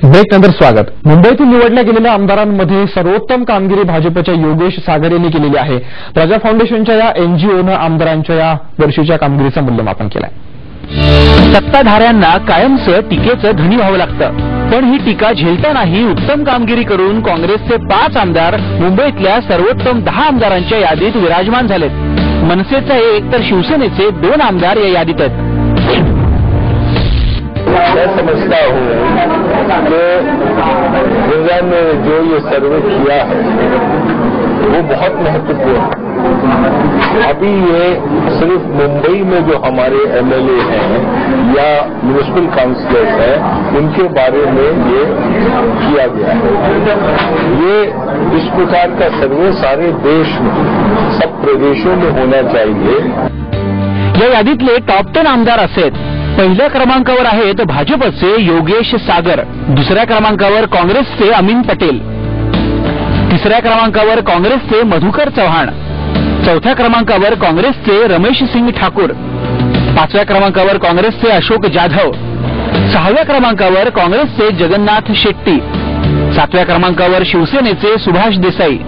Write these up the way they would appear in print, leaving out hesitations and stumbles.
ब्रेकनंतर स्वागत. मुंबईतून निवडल्या गेलेल्या आमदारांमध्ये सर्वोत्तम कामगिरी भाजपच्या योगेश सागर यांनी केलेली आहे. प्रजा फाउंडेशनच्या या एनजीओनं आमदारांच्या या वर्षीच्या कामगिरीचं मूल्यमापन केलंय. सत्ताधाऱ्यांना कायमचं टीकेचं धनी व्हावं लागतं, पण ही टीका झेलतानाही उत्तम कामगिरी करून काँग्रेसचे 5 आमदार मुंबईतल्या सर्वोत्तम 10 आमदारांच्या यादीत विराजमान झालेत. मनसेचे 1 तर शिवसेनेचे 2 आमदार या यादीत आहेत. मैं समझता हूँ कि दुनिया ने जो ये सर्वे किया है वो बहुत महत्वपूर्ण है. अभी ये सिर्फ मुंबई में जो हमारे एमएलए हैं या म्युनिसिपल काउंसिलर्स हैं उनके बारे में ये किया गया है. ये इस प्रकार का सर्वे सारे देश में सब प्रदेशों में होना चाहिए. या यादीतले टॉप 10 आमदार असेत. पहिल्या क्रमांकावर आहेत भाजपचे योगेश सागर, दुसऱ्या क्रमांकावर काँग्रेसचे अमीन पटेल, तिसऱ्या क्रमांकावर काँग्रेसचे मधुकर चव्हाण, चौथ्या क्रमांकावर काँग्रेसचे रमेश सिंग ठाकूर, 5व्या क्रमांकावर काँग्रेसचे अशोक जाधव, 6व्या क्रमांकावर काँग्रेसचे जगन्नाथ शेट्टी, 7व्या क्रमांकावर शिवसेनेचे सुभाष देसाई,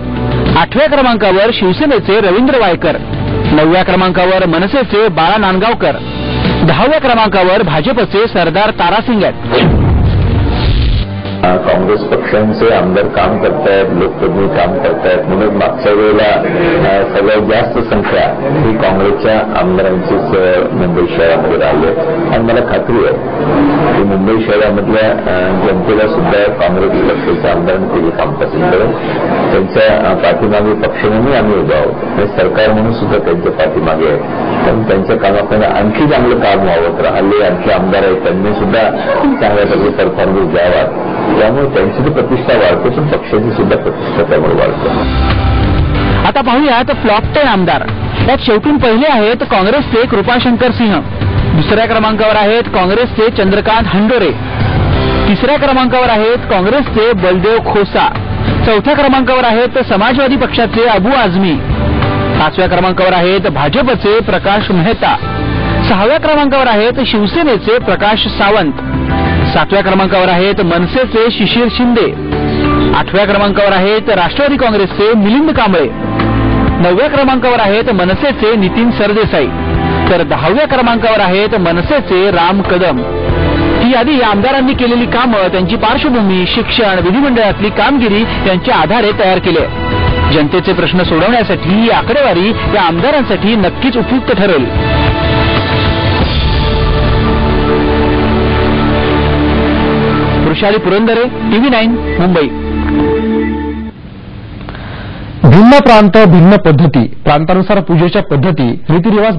8व्या क्रमांकावर शिवसेनेचे रवींद्र वायकर, 9व्या क्रमांकावर मनसेचे बाळा नांदगावकर, 10व्या क्रमांकावर भाजपचे सरदार तारासिंग आहेत. काँग्रेस पक्षांचे आमदार काम करतायत, लोकप्रतिनिधी काम करतायत, म्हणून मागच्या वेळेला सगळ्यात जास्त संख्या ही काँग्रेसच्या आमदारांचीच मुंबई शहरामध्ये राहिली आणि मला खात्री आहे की मुंबई शहरामधल्या जनतेला सुद्धा काँग्रेस पक्षाच्या आमदारांनी ते काम पसंत करेल. त्यांच्या पाठीमागे पक्ष म्हणून आम्ही उभा आहोत आणि सरकार म्हणून सुद्धा त्यांच्या पाठीमागे आहे. पण त्यांच्या कामाकडे आणखी चांगलं काम व्हावं, तर हल्ली आणखी आमदार आहेत त्यांनी सुद्धा चांगल्या प्रकारे परफॉर्मन्स द्यावा. त्यामुळे त्यांची प्रतिष्ठा वाढते, पण पक्षाची सुद्धा प्रतिष्ठा त्यामुळे वाढते. आता पाहूयात फ्लॉप 10 आमदार. त्यात शेवटून पहिले आहेत काँग्रेसचे कृपाशंकर सिंह, दुसऱ्या क्रमांकावर आहेत काँग्रेसचे चंद्रकांत हंडोरे, तिसऱ्या क्रमांकावर आहेत काँग्रेसचे बलदेव खोसा, चौथ्या क्रमांकावर आहेत समाजवादी पक्षाचे अबू आझमी, 5व्या क्रमांकावर आहेत भाजपचे प्रकाश मेहता, 6व्या क्रमांकावर आहेत शिवसेनेचे प्रकाश सावंत, 7व्या क्रमांकावर आहेत मनसेचे शिशिर शिंदे, 8व्या क्रमांकावर आहेत राष्ट्रवादी काँग्रेसचे मिलिंद कांबळे, 9व्या क्रमांकावर आहेत मनसेचे नितीन सरदेसाई, तर 10व्या क्रमांकावर आहेत मनसेचे राम कदम. ही यादी या आमदारांनी केलेली कामं, त्यांची पार्श्वभूमी, शिक्षण, विधिमंडळातली कामगिरी यांच्या आधारे तयार केली आहे. जनतेचे प्रश्न सोडवण्यासाठी ही आकडेवारी या आमदारांसाठी नक्कीच उपयुक्त ठरेल. वृषाली पुरंदरे, TV9 मुंबई. भिन्न प्रांत भिन्न पद्धती, प्रांतानुसार पूजेच्या पद्धती, रीतिरिवाज